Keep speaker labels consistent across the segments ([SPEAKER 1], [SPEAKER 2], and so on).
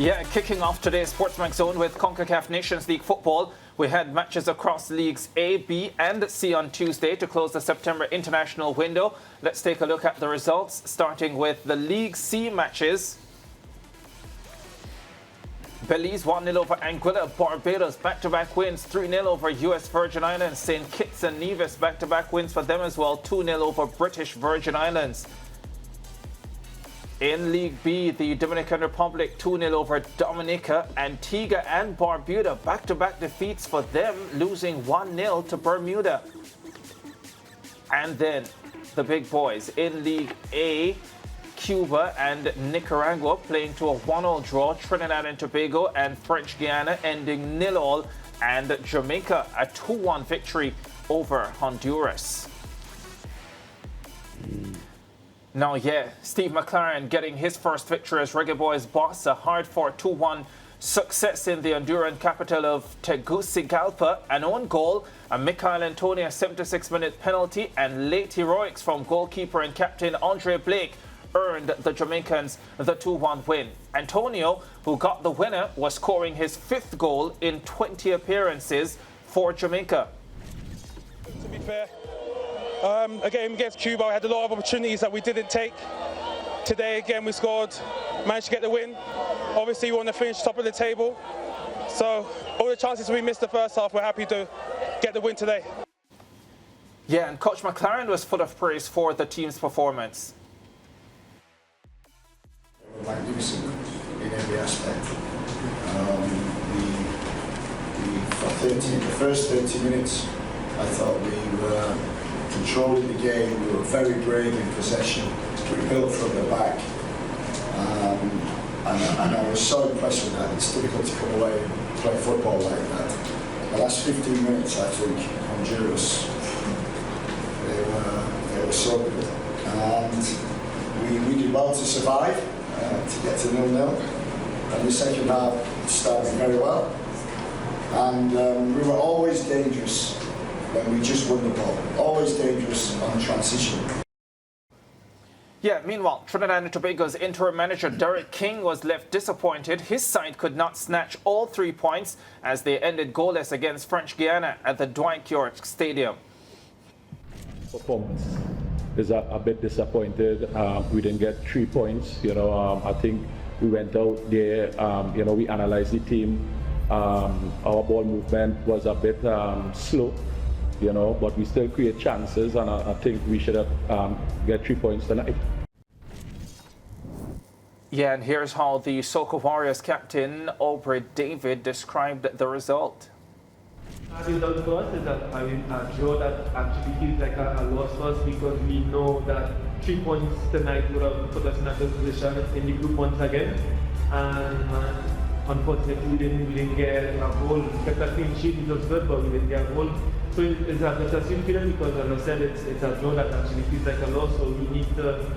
[SPEAKER 1] Yeah, kicking off today's SportsMax Zone with CONCACAF Nations League football. We had matches across Leagues A, B and C on Tuesday to close the September international window. Let's take a look at the results, starting with the League C matches. Belize 1-0 over Anguilla. Barbados back-to-back wins, 3-0 over US Virgin Islands. St. Kitts and Nevis back-to-back wins for them as well, 2-0 over British Virgin Islands. In League B, the Dominican Republic 2-0 over Dominica. Antigua and Barbuda back-to-back defeats for them, losing 1-0 to Bermuda. And then the big boys in League A, Cuba and Nicaragua playing to a 1-0 draw. Trinidad and Tobago and French Guyana ending 0-0, and Jamaica a 2-1 victory over Honduras. Now, Steve McClaren getting his first victory as Reggae Boyz boss, a hard-fought 2-1 success in the Honduran capital of Tegucigalpa. An own goal, a Michael Antonio 76-minute penalty, and late heroics from goalkeeper and captain Andre Blake earned the Jamaicans the 2-1 win. Antonio, who got the winner, was scoring his 5th goal in 20 appearances for Jamaica.
[SPEAKER 2] To be fair, a game against Cuba, we had a lot of opportunities that we didn't take. Today, again, we scored, managed to get the win. Obviously, we want to finish top of the table. So, all the chances we missed the first half, we're happy to get the win today.
[SPEAKER 1] Yeah, and Coach McClaren was full of praise for the team's performance.
[SPEAKER 3] Magnificent in every aspect. The first 30 minutes, I thought we were controlling the game. We were very brave in possession. We built from the back, and I was so impressed with that. It's difficult to come away and play football like that. The last 15 minutes, I think Honduras, they were so good, and we did well to survive, to get to 0-0. And the second half started very well, and we were always dangerous when we just won the ball. Always dangerous on transition.
[SPEAKER 1] Yeah, meanwhile, Trinidad and Tobago's interim manager Derek King was left disappointed. His side could not snatch all 3 points as they ended goalless against French Guyana at the Dwight York Stadium.
[SPEAKER 4] Performance is a bit disappointed. We didn't get 3 points. I think we went out there, we analyzed the team. Our ball movement was a bit slow. But we still create chances, and I think we should have get 3 points tonight.
[SPEAKER 1] Yeah, and here's how the Soca Warriors captain Aubrey David described the result.
[SPEAKER 5] The result for us is a draw that actually feels like a loss for us, because we know that 3 points tonight would have put us in a good position in the group once again. And unfortunately, we didn't get a goal. Kept a clean sheet, it was good, but we didn't get a goal. So it's a bittersweet feeling, because, as I said, it's a draw that actually feels like a loss. So we need to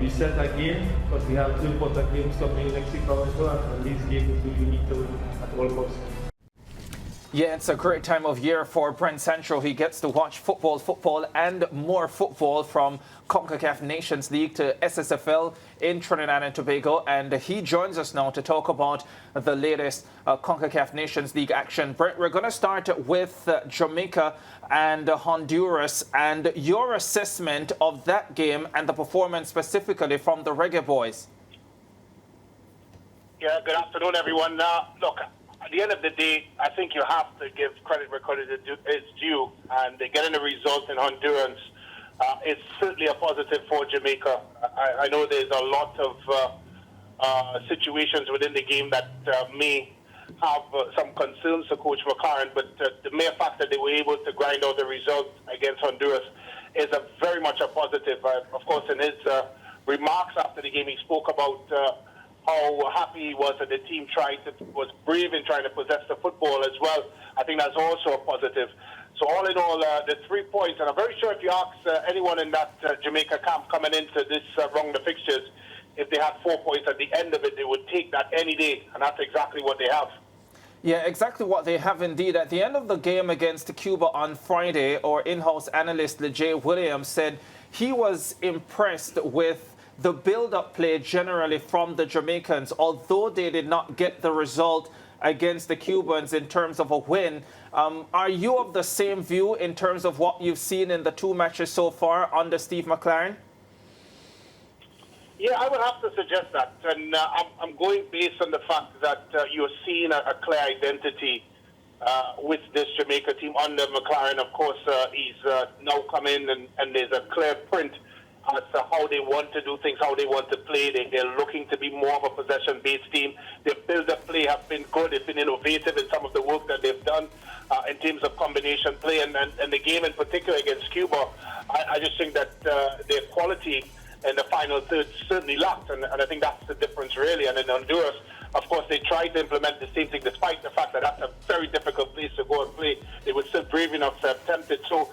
[SPEAKER 5] reset again, because we have 2 important games coming next week, and these games we need to win at all costs.
[SPEAKER 1] Yeah, it's a great time of year for Brent Sancho. He gets to watch football, and more football from CONCACAF Nations League to SSFL in Trinidad and Tobago. And he joins us now to talk about the latest CONCACAF Nations League action. Brent, we're going to start with Jamaica and Honduras, and your assessment of that game and the performance specifically from the Reggae Boyz.
[SPEAKER 6] Yeah, good afternoon, everyone. Look, at the end of the day, I think you have to give credit where credit is due, and getting a result in Honduras is certainly a positive for Jamaica. I know there's a lot of situations within the game that may have some concerns for Coach McClaren, but the mere fact that they were able to grind out a result against Honduras is very much a positive. Of course, in his remarks after the game, he spoke about how happy he was that the team was brave in trying to possess the football as well. I think that's also a positive. So all in all, the 3 points, and I'm very sure if you ask anyone in that Jamaica camp coming into this round of fixtures, if they had 4 points at the end of it, they would take that any day, and that's exactly what they have.
[SPEAKER 1] Yeah, exactly what they have indeed. At the end of the game against Cuba on Friday, our in-house analyst, Lejay Williams, said he was impressed with the build-up play generally from the Jamaicans, although they did not get the result against the Cubans in terms of a win. Are you of the same view in terms of what you've seen in the 2 matches so far under Steve McClaren?
[SPEAKER 6] Yeah, I would have to suggest that. And I'm going based on the fact that you're seeing a clear identity with this Jamaica team under McClaren. Of course, he's now come in and there's a clear print as to how they want to do things, how they want to play. They're looking to be more of a possession-based team. Their build-up play have been good. It's been innovative in some of the work that they've done in terms of combination play. And the game in particular against Cuba, I just think that their quality in the final third certainly lacked. And I think that's the difference, really. And in Honduras, of course, they tried to implement the same thing, despite the fact that that's a very difficult place to go and play. They were still brave enough to attempt it. So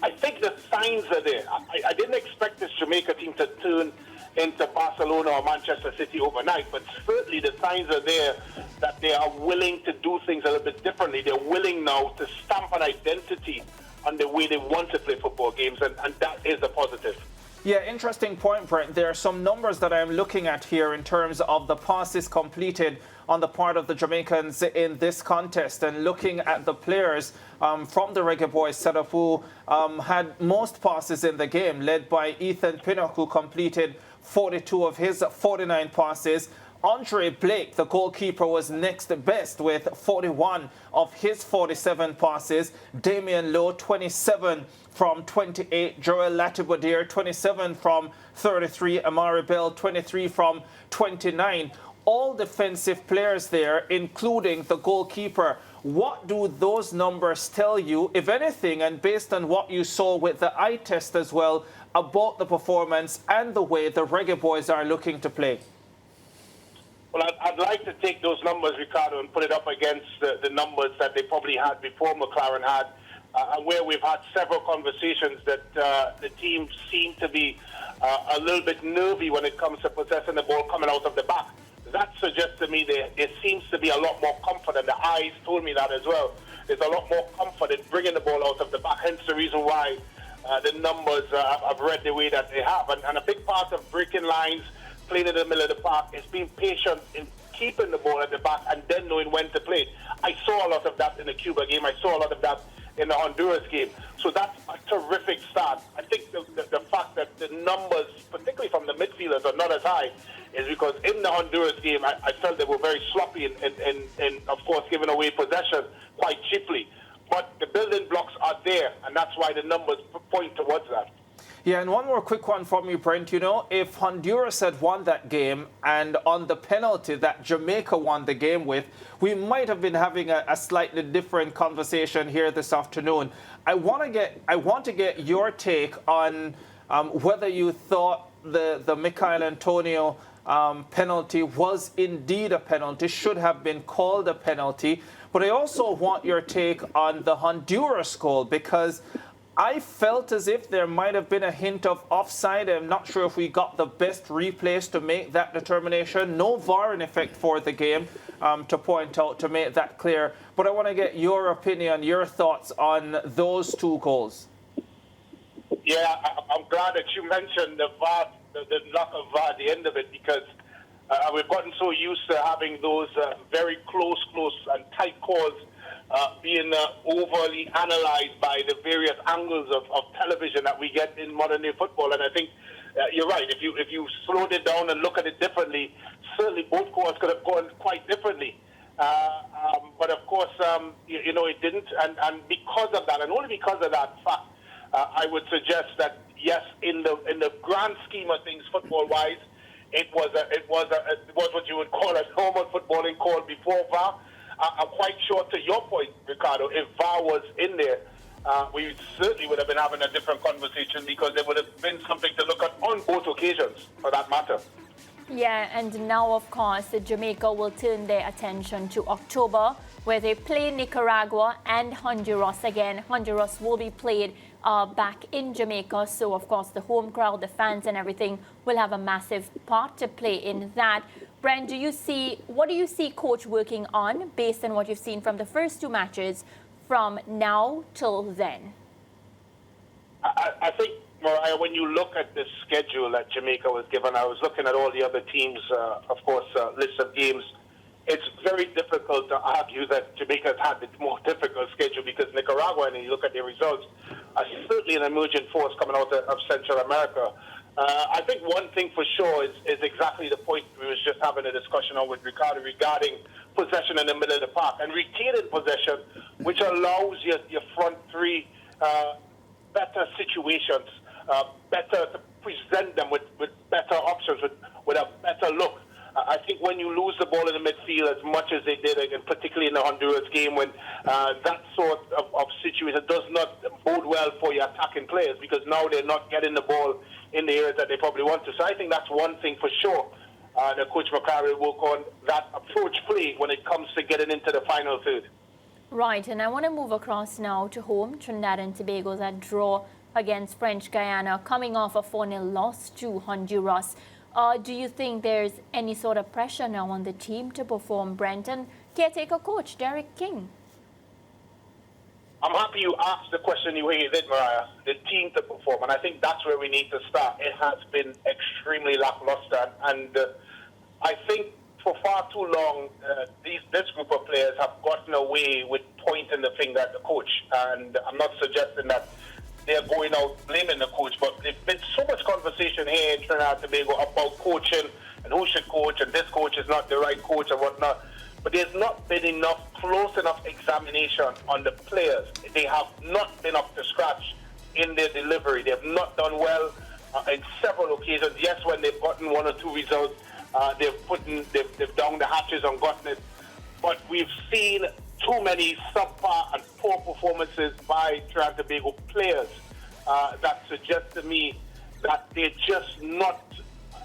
[SPEAKER 6] I think the signs are there. I didn't expect this Jamaica team to turn into Barcelona or Manchester City overnight, but certainly the signs are there that they are willing to do things a little bit differently. They're willing now to stamp an identity on the way they want to play football games, and that is a positive.
[SPEAKER 1] Yeah, interesting point, Brent. There are some numbers that I'm looking at here in terms of the passes completed on the part of the Jamaicans in this contest, and looking at the players from the Reggae Boyz setup who had most passes in the game, led by Ethan Pinnock, who completed 42 of his 49 passes. Andre Blake, the goalkeeper, was next best with 41 of his 47 passes. Damian Lowe, 27 from 28. Joel Latibodir, 27 from 33. Amari Bell, 23 from 29. All defensive players there, including the goalkeeper. What do those numbers tell you, if anything, and based on what you saw with the eye test as well, about the performance and the way the Reggae Boyz are looking to play?
[SPEAKER 6] Well, I'd like to take those numbers, Ricardo, and put it up against the numbers that they probably had before McClaren had, and where we've had several conversations that the team seemed to be a little bit nervy when it comes to possessing the ball coming out of the back. That suggests to me there seems to be a lot more comfort, and the eyes told me that as well. There's a lot more comfort in bringing the ball out of the back, hence the reason why the numbers have read the way that they have. And a big part of breaking lines, playing in the middle of the park, is being patient in keeping the ball at the back and then knowing when to play. I saw a lot of that in the Cuba game. I saw a lot of that in the Honduras game. So that's a terrific start. I think the fact that the numbers, particularly from the midfielders, are not as high is because in the Honduras game, I felt they were very sloppy and of course, giving away possession quite cheaply. But the building blocks are there, and that's why the numbers point towards that.
[SPEAKER 1] Yeah, and one more quick one from you, Brent. You know, if Honduras had won that game and on the penalty that Jamaica won the game with, we might have been having a slightly different conversation here this afternoon. I want to get your take on whether you thought the Michael Antonio penalty was indeed a penalty, should have been called a penalty. But I also want your take on the Honduras goal, because I felt as if there might have been a hint of offside. I'm not sure if we got the best replays to make that determination. No VAR in effect for the game to point out, to make that clear. But I want to get your opinion, your thoughts on those two goals.
[SPEAKER 6] Yeah, I'm glad that you mentioned the VAR, the lack of VAR at the end of it, because we've gotten so used to having those very close and tight calls being overly analyzed by the various angles of television that we get in modern day football. And I think you're right. If you slowed it down and look at it differently, certainly both calls could have gone quite differently. But of course, it didn't. And because of that, and only because of that fact, I would suggest that yes, in the grand scheme of things, football-wise, it was what you would call a normal footballing call before VAR. I'm quite sure, to your point, Ricardo, if VAR was in there, we certainly would have been having a different conversation, because there would have been something to look at on both occasions, for that matter.
[SPEAKER 7] Yeah, and now, of course, Jamaica will turn their attention to October, where they play Nicaragua and Honduras again. Honduras will be played back in Jamaica, so of course the home crowd, the fans and everything will have a massive part to play in that. Brent, what do you see coach working on based on what you've seen from the first two matches from now till then?
[SPEAKER 6] I think Mariah, when you look at the schedule that Jamaica was given, I was looking at all the other teams, of course, list of games. It's very difficult to argue that Jamaica's had the more difficult schedule because Nicaragua, and you look at their results, are certainly an emergent force coming out of Central America. I think one thing for sure is exactly the point we was just having a discussion on with Ricardo regarding possession in the middle of the park and retaining possession, which allows your front three better situations, better to present them with better options, with a better look. I think when you lose the ball in the midfield as much as they did, and particularly in the Honduras game, when that sort of situation does not bode well for your attacking players because now they're not getting the ball in the areas that they probably want to. So I think that's one thing for sure. The coach McClaren will work on that approach play when it comes to getting into the final third.
[SPEAKER 7] Right, and I want to move across now to home. Trinidad and Tobago, that draw against French Guyana, coming off a 4-0 loss to Honduras. Do you think there's any sort of pressure now on the team to perform, Brent? And caretaker coach Derek King?
[SPEAKER 6] I'm happy you asked the question you did, Mariah. The team to perform, and I think that's where we need to start. It has been extremely lackluster, and I think for far too long, this group of players have gotten away with pointing the finger at the coach. And I'm not suggesting that they're going out blaming the coach, but there's been so much conversation here in Trinidad and Tobago about coaching and who should coach, and this coach is not the right coach and whatnot. But there's not been close enough examination on the players. They have not been up to scratch in their delivery. They have not done well in several occasions. Yes, when they've gotten one or two results, they've down the hatches and gotten it. But we've seen too many subpar and poor performances by Trinidad and Tobago players that suggest to me that they're just not,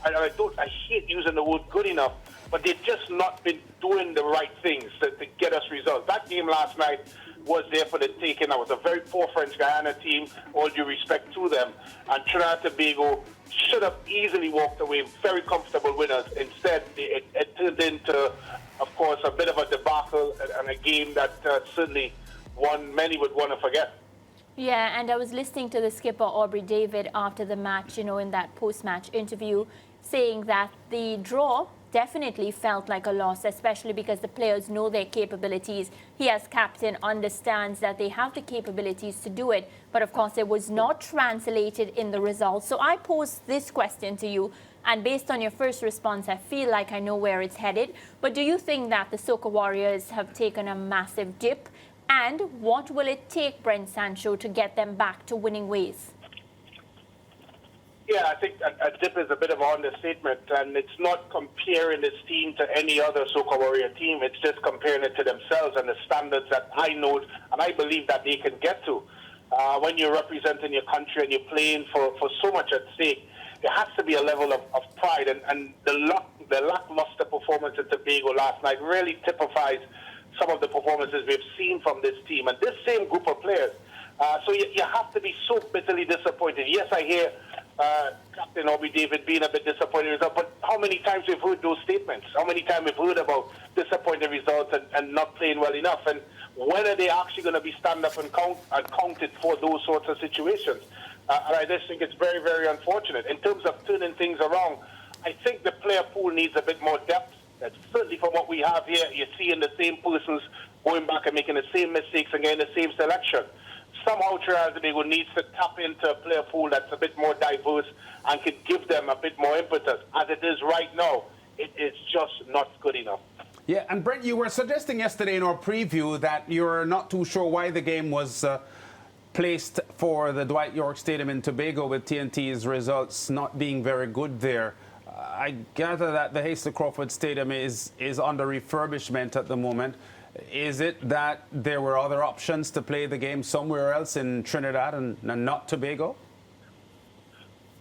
[SPEAKER 6] I hate using the word good enough, but they've just not been doing the right things to get us results. That game last night was there for the taking. That was a very poor French Guyana team, all due respect to them. And Trinidad and Tobago should have easily walked away very comfortable winners. Instead, it turned into, of course, a bit of a debacle and a game that certainly many would want to forget.
[SPEAKER 7] Yeah, and I was listening to the skipper, Aubrey David, after the match, in that post-match interview, saying that the draw definitely felt like a loss, especially because the players know their capabilities. He as captain understands that they have the capabilities to do it, but of course it was not translated in the results. So I pose this question to you, and based on your first response, I feel like I know where it's headed. But do you think that the Soca Warriors have taken a massive dip? And what will it take, Brent Sancho, to get them back to winning ways?
[SPEAKER 6] Yeah, I think a dip is a bit of an understatement, and it's not comparing this team to any other Soca Warrior team. It's just comparing it to themselves and the standards that I know and I believe that they can get to. When you're representing your country and you're playing for so much at stake, there has to be a level of pride, and the lackluster performance at Tobago last night really typifies some of the performances we've seen from this team and this same group of players. So you have to be so bitterly disappointed. Yes, I hear Captain Aubrey David being a bit disappointed, but how many times we've heard those statements? How many times we've heard about disappointing results and not playing well enough? And when are they actually going to be stand up and counted for those sorts of situations? And I just think it's very, very unfortunate. In terms of turning things around, I think the player pool needs a bit more depth. That's certainly from what we have here. You're seeing the same persons going back and making the same mistakes and getting the same selection. Somehow Trinidad and Tobago needs to tap into a player pool that's a bit more diverse and can give them a bit more impetus. As it is right now, it is just not good enough.
[SPEAKER 8] Yeah, and Brent, you were suggesting yesterday in our preview that you're not too sure why the game was placed for the Dwight York Stadium in Tobago, with T&T's results not being very good there. I gather that the Hasty Crawford Stadium is under refurbishment at the moment. Is it that there were other options to play the game somewhere else in Trinidad and not Tobago?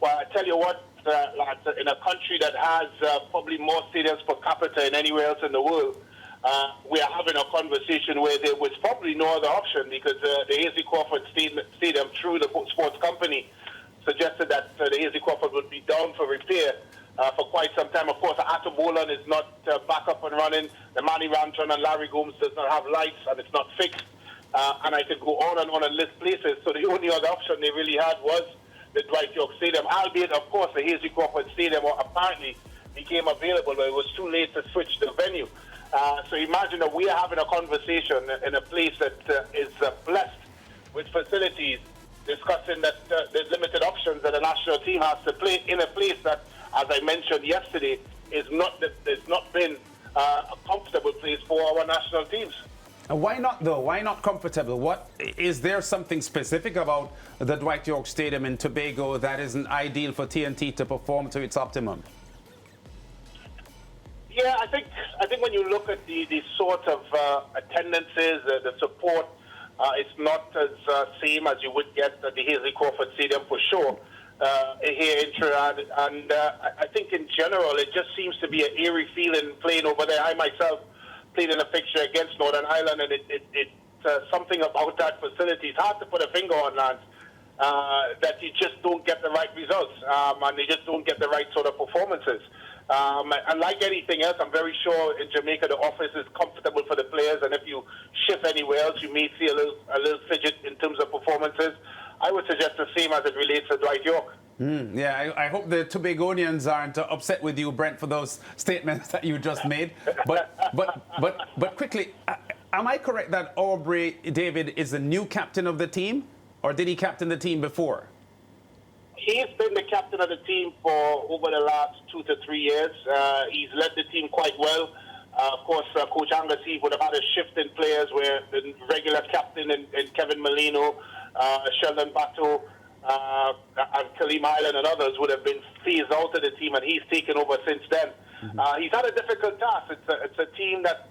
[SPEAKER 6] Well, I tell you what, lads, in a country that has probably more stadiums per capita than anywhere else in the world, we are having a conversation where there was probably no other option, because the Hasty Crawford Stadium, through the sports company, suggested that the Hasty Crawford would be down for repair for quite some time. Of course, Atobolan is not back up and running. The Manny Ramton and Larry Gomes does not have lights, and it's not fixed. And I could go on and list places. So the only other option they really had was the Dwight York Stadium, albeit, of course, the Hazy Crawford Stadium apparently became available, but it was too late to switch the venue. So imagine that we are having a conversation in a place that is blessed with facilities, discussing that there's limited options that the national team has to play in a place that, as I mentioned yesterday, it's not been a comfortable place for our national teams.
[SPEAKER 8] Why not, though? Why not comfortable? What is there something specific about the Dwight York Stadium in Tobago that isn't ideal for T&T to perform to its optimum?
[SPEAKER 6] Yeah, I think when you look at the sort of attendances, the support, it's not as same as you would get at the Hazy Crawford Stadium for sure here in Trinidad. And I think in general, it just seems to be an eerie feeling playing over there. I myself played in a fixture against Northern Ireland, and it's something about that facility. It's hard to put a finger on, Lance, that you just don't get the right results, and you just don't get the right sort of performances. And like anything else, I'm very sure in Jamaica the office is comfortable for the players, and if you shift anywhere else, you may see a little fidget in terms of performances. I would suggest the same as it relates to Dwight York.
[SPEAKER 8] Yeah, I hope the Tobagonians aren't upset with you, Brent, for those statements that you just made. But quickly, am I correct that Aubrey David is the new captain of the team, or did he captain the team before?
[SPEAKER 6] He's been the captain of the team for over the last 2 to 3 years. He's led the team quite well. Of course, Coach Anglesey would have had a shift in players where the regular captain in Kevin Molino, Sheldon Bato, and Kaleem Island and others would have been phased out of the team, and he's taken over since then. He's had a difficult task. It's a team that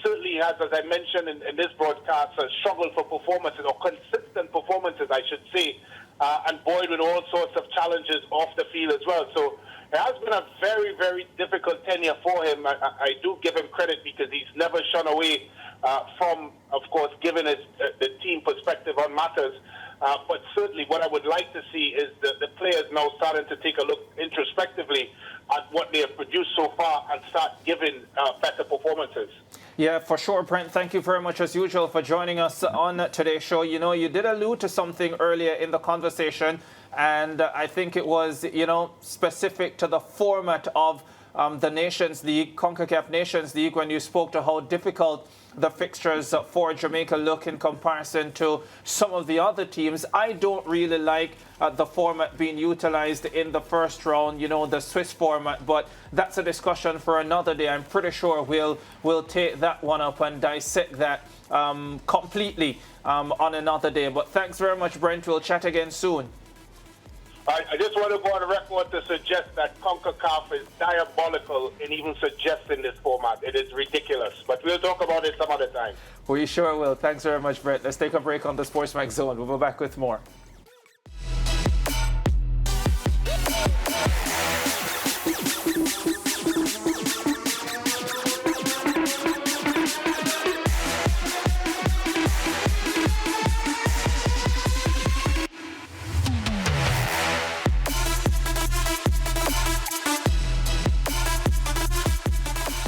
[SPEAKER 6] certainly has, as I mentioned in this broadcast, struggled for performances, or consistent performances, I should say, and buoyed with all sorts of challenges off the field as well. So it has been a very, very difficult tenure for him. I do give him credit because he's never shun away from, of course, giving the team perspective on matters. But certainly what I would like to see is the players now starting to take a look introspectively at what they have produced so far and start giving better performances.
[SPEAKER 1] Yeah, for sure, Brent. Thank you very much, as usual, for joining us on today's show. You know, you did allude to something earlier in the conversation, and I think it was, specific to the format of the Nations League, CONCACAF Nations League, when you spoke to how difficult the fixtures for Jamaica look in comparison to some of the other teams. I don't really like the format being utilized in the first round, the Swiss format, but that's a discussion for another day. I'm pretty sure we'll take that one up and dissect that completely on another day. But thanks very much, Brent. We'll chat again soon.
[SPEAKER 6] I just want to go on the record to suggest that CONCACAF is diabolical in even suggesting this format. It is ridiculous. But we'll talk about it some other time.
[SPEAKER 1] We sure will. Thanks very much, Brent. Let's take a break on the SportsMax Zone. We'll be back with more.